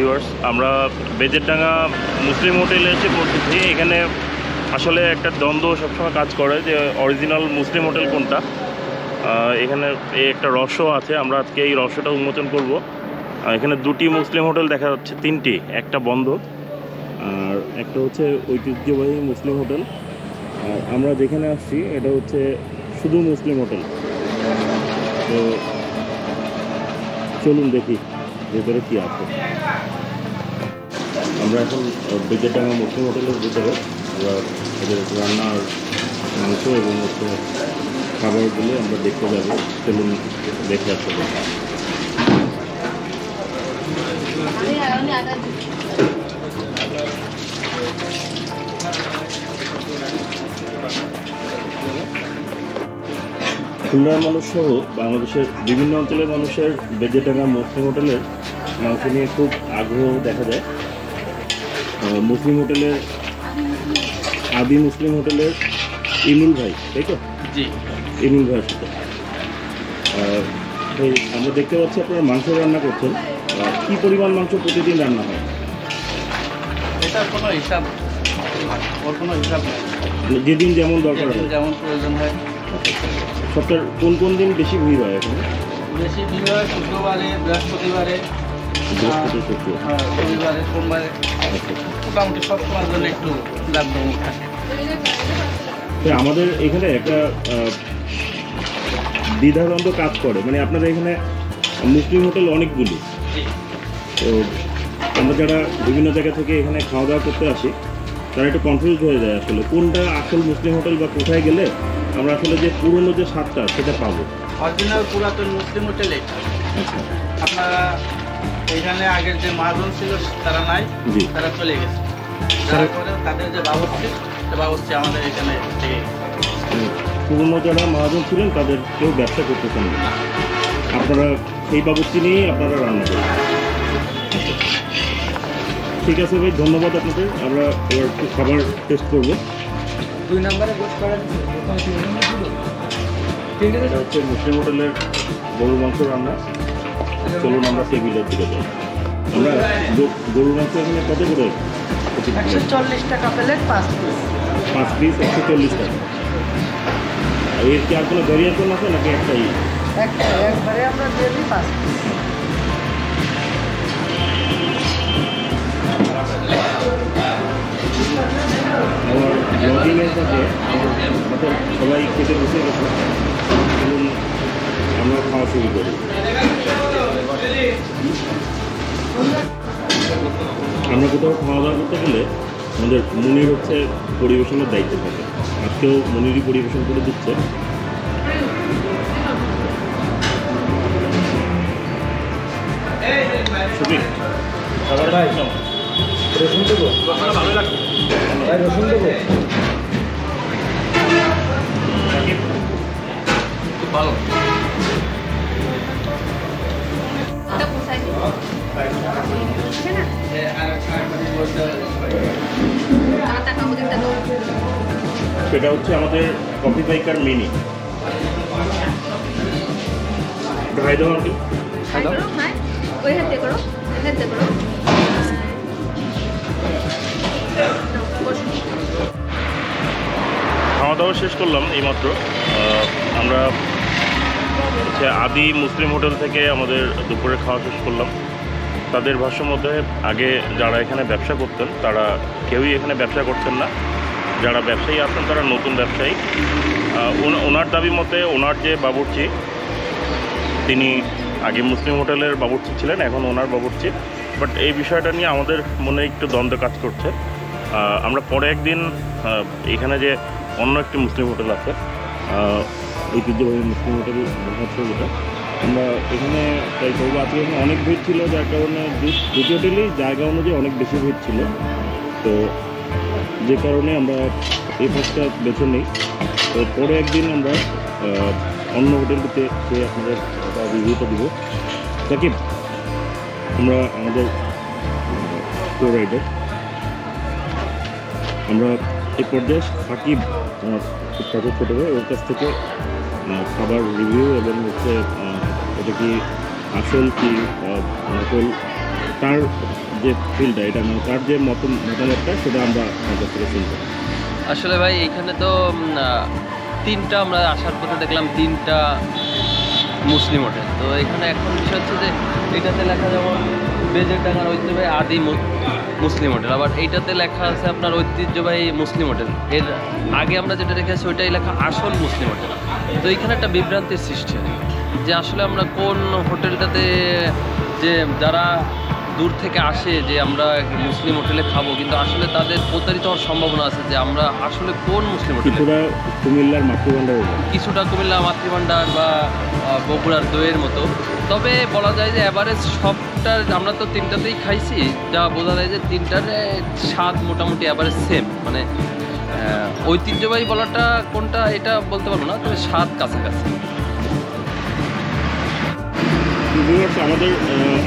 Viewers, আমরা বেজেরডাঙ্গা মুসলিম হোটেলে এসে পৌঁছেছি। এখানে আসলে একটা দ্বন্দ্ব সবসময় কাজ করে যে অরিজিনাল মুসলিম হোটেল কোনটা। এখানে এই একটা রহস্য আছে, আমরা আজকে এই রহস্যটা উন্মোচন করব। এখানে দুটি মুসলিম হোটেল দেখা যাচ্ছে, তিনটি, একটা বন্ধ আর একটা হচ্ছে ঐতিহ্যবাহী মুসলিম হোটেল। আর আমরা যেখানে আসছি এটা হচ্ছে শুধু মুসলিম হোটেল। তো চলুন দেখি ভেতরে কি আছে। আমরা এখন বেজেরডাঙ্গা মুসলিম হোটেলের ভিতরে, আমরা এদের রান্নার মাংস এবং হচ্ছে খাবারগুলো আমরা দেখতে যাবো। চলুন দেখে আসতে। খুলনার মানুষ সহ বাংলাদেশের বিভিন্ন অঞ্চলের মানুষের বেজেরডাঙ্গা মুসলিম হোটেলের মাংস নিয়ে খুব আগ্রহ দেখা যায়। মুসলিম হোটেলের আদি মুসলিম হোটেলের ইমুল ভাই, তাই তো? জি, ইমুল ভাইয়ের সাথে আমরা দেখতে পাচ্ছি আপনারা মাংস রান্না করছেন। কী পরিমাণ মাংস প্রতিদিন রান্না হয়? এটার কোনো হিসাব, ওর কোনো হিসাব নেই, যেদিন যেমন দরকার হয়, যেমন প্রয়োজন হয়। সপ্তাহের কোন কোন দিন বেশি ভিড় হয় এখানে? বেশি ভিড় হয় শুক্রবারে, বৃহস্পতিবারে, রবিবারে, সোমবারে। মোটামুটি সব সময়ের জন্য একটু জাঁকজমক থাকে। আমাদের এখানে একটা দ্বিধাদ্বন্দ্ব কাজ করে, মানে আপনাদের এখানে মুসলিম হোটেল অনেকগুলি, তো আমরা যারা বিভিন্ন জায়গা থেকে এখানে খাওয়া দাওয়া করতে আসি তারা একটু কনফিউজ হয়ে যায় আসলে কোনটা আসল মুসলিম হোটেল বা কোথায় গেলে আমরা আসলে যে পুরনো যে স্বাদটা সেটা পাবো। অরিজিনাল পুরাতন মুসলিম হোটেলে আপনারা এখানে আগের যে মহাজন ছিল তারা নাই, তারা চলে গেছে। তাদের যে বাবুর্চি আমাদের এখানে থেকে পুরনো যারা মহাজন ছিলেন তাদের কেউ ব্যবসা করতেছেন না, আপনারা সেই বাবুর্চি নিয়েই আপনারা রান্না করেন। ঠিক আছে ভাই, ধন্যবাদ আপনাদের। আমরা এবার একটু খাবার টেস্ট করবো। 2 নম্বরে গোশ করেন। এটা হচ্ছে মুসলিম হোটেলের গরুর মাংস রান্না। চলুন আমরা টেবিলের দিকে যাই। আমরা গরুর মাংস এখানে কত করে? 140 টাকা প্লেট, 5 পিস 140 টাকা। আর এর কি আর কোনো ভ্যারিয়েশন আছে নাকি একটাই? একবারে আমরা দিয়ে দিই 5 পিস। আমার ব্লগিংয়ের সাথে আমাদের সবাই খেতে বসে গেছে, এবং আমরা খাওয়া শুরু করি। আমরা কোথাও খাওয়া দাওয়া করতে গেলে আমাদের মুনির হচ্ছে পরিবেশনের দায়িত্ব থাকে। আজকেও মুনিরই পরিবেশন করে দিচ্ছে। খাবার ভাই রসুন দেবো, ভালো লাগবে ভাই, রসুন দেবো। খুব ভালো। সেটা হচ্ছে আমাদের কফি পাইকার মিনি। ভাই দাও আঙ্কেল, ওই হাতে করো, হাতে করো। খাওয়া দাওয়া শেষ করলাম এইমাত্র। আমরা হচ্ছে আদি মুসলিম হোটেল থেকে আমাদের দুপুরে খাওয়া শেষ করলাম। তাদের ভাষ্য মধ্যে আগে যারা এখানে ব্যবসা করতেন তারা কেউই এখানে ব্যবসা করতেন না, যারা ব্যবসায়ী আছেন তারা নতুন ব্যবসায়ী। ওনার দাবি মতে ওনার যে বাবুর্চি, তিনি আগে মুসলিম হোটেলের বাবুর্চি ছিলেন, এখন ওনার বাবুর্চি। বাট এই বিষয়টা নিয়ে আমাদের মনে একটু দ্বন্দ্ব কাজ করছে। আমরা পরে একদিন এখানে যে অন্য একটি মুসলিম হোটেল আছে, ঐতিহ্যবাহী মুসলিম হোটেল হচ্ছে যেটা, আমরা এখানে ট্রাই করবো। আজকে এখানে অনেক ভিড় ছিল, যার কারণে দুটি হোটেলেই জায়গা অনুযায়ী অনেক বেশি ভিড় ছিল, তো যে কারণে আমরা এই ফার্স্টটা বেছে নিই। তো পরে একদিন আমরা অন্য হোটেলটিতে সে আপনাদের রিভিউটা দিব। সাকিব, আমরা আমাদের ট্যুর রাইডার, আমরা এই পর্যায়ে সাকিব খুব কাছে ছোটো ভাই, ওর কাছ থেকে খাবার রিভিউ এবং হচ্ছে এটা কি আসল কি নকল তার যে ফিলটা এটা মানে তার যে মতামতটা সেটা আমরা তার কাছ থেকে শুনবো। আসলে ভাই এইখানে তো তিনটা আমরা আসার পথে দেখলাম তিনটা মুসলিম হোটেল। তো এখানে এখন বিষয় হচ্ছে যে এইটাতে লেখা যেমন বেজেরডাঙ্গার ঐতিহ্যবাহী আদি মুসলিম হোটেল, আবার এইটাতে লেখা আছে আপনার ঐতিহ্যবাহী মুসলিম হোটেল। এর আগে আমরা যেটা রেখেছি ওইটাই লেখা আসল মুসলিম হোটেল। তো এইখানে একটা বিভ্রান্তির সৃষ্টি হয় যে আসলে আমরা কোন হোটেলটাতে, যে যারা দূর থেকে আসে যে আমরা মুসলিম হোটেলে খাবো, কিন্তু আসলে তাদের প্রতারিত হওয়ার সম্ভাবনা আছে যে আমরা আসলে কোন মুসলিম হোটেলে। কিছুটা কুমিল্লার মাতৃভাণ্ডার, কিছুটা কুমিল্লা মাতৃভাণ্ডার বা বগুড়ার দইয়ের মতো। তবে বলা যায় যে অ্যাভারেজ সবটার আমরা তো তিনটাতেই খাইছি, যা বোঝা যায় যে তিনটার স্বাদ মোটামুটি অ্যাভারেজ সেম। মানে ঐতিহ্যবাহী বলাটা কোনটা এটা বলতে পারবো না, তবে স্বাদ কাছাকাছি। আমাদের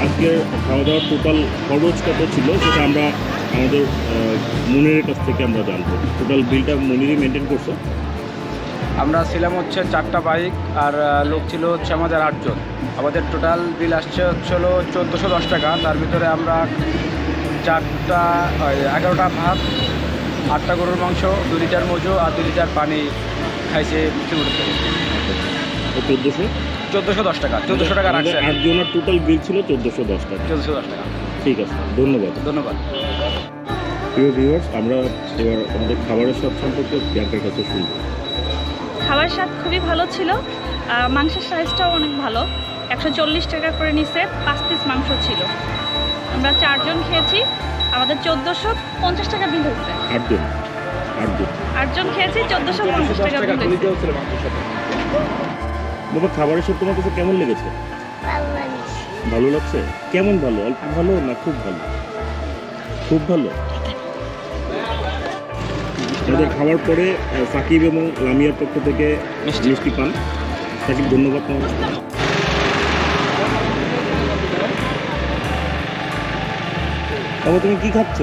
আজকে খাওয়া দাওয়ার টোটাল খরচ কত ছিল সেটা আমরা আমাদের মনিরের কাছ থেকে আমরা জানবো। টোটাল বিলটা মনিরই মেনটেন করছে। আমরা ছিলাম হচ্ছে 4টা বাইক আর লোক ছিল হচ্ছে আমাদের 8 জন। আমাদের টোটাল বিল আসছে হলো 1410 টাকা। তার ভিতরে আমরা 11টা ভাত, 8টা গরুর মাংস, 2 লিটার মজু আর 2 লিটার পানি খাইছে মুসলিম হোটেল থেকে। 1410 টাকা, 1400 টাকা রাখছে। 8 জনের টোটাল বিল ছিল 1410 টাকা। 1410 টাকা। ঠিক আছে, ধন্যবাদ। ধন্যবাদ। প্রিয় ভিউয়ার্স, আমরা এবার আমাদের খাবারের স্বাদ সম্পর্কে প্রিয়াঙ্কার কাছে শুনব। খাবার স্বাদ খুবই ভালো ছিল, মাংসের সাইজটাও অনেক ভালো। 140 টাকা করে নিছে, 5 পিস মাংস ছিল। আমরা 4 জন খেয়েছি, আমাদের 1450 টাকা বিল হয়েছে। 8 জন খেয়েছি, 1450 টাকা বিল হয়েছে। বাবা, খাবারের স্বাদ তোমার কাছে কেমন লেগেছে? ভালো লাগছে? কেমন ভালো? অল্প ভালো না খুব ভালো? খুব ভালো। আমাদের খাওয়ার পরে সাকিব এবং লামিয়ার পক্ষ থেকে মিষ্টি পান। সাকিব, ধন্যবাদ তোমাকে। বাবা, তুমি কি খাচ্ছ?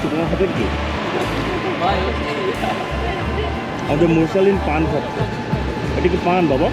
তোমার হাতের কি? আমাদের মুরসালিন পান খাচ্ছে। এটা কি পান বাবা?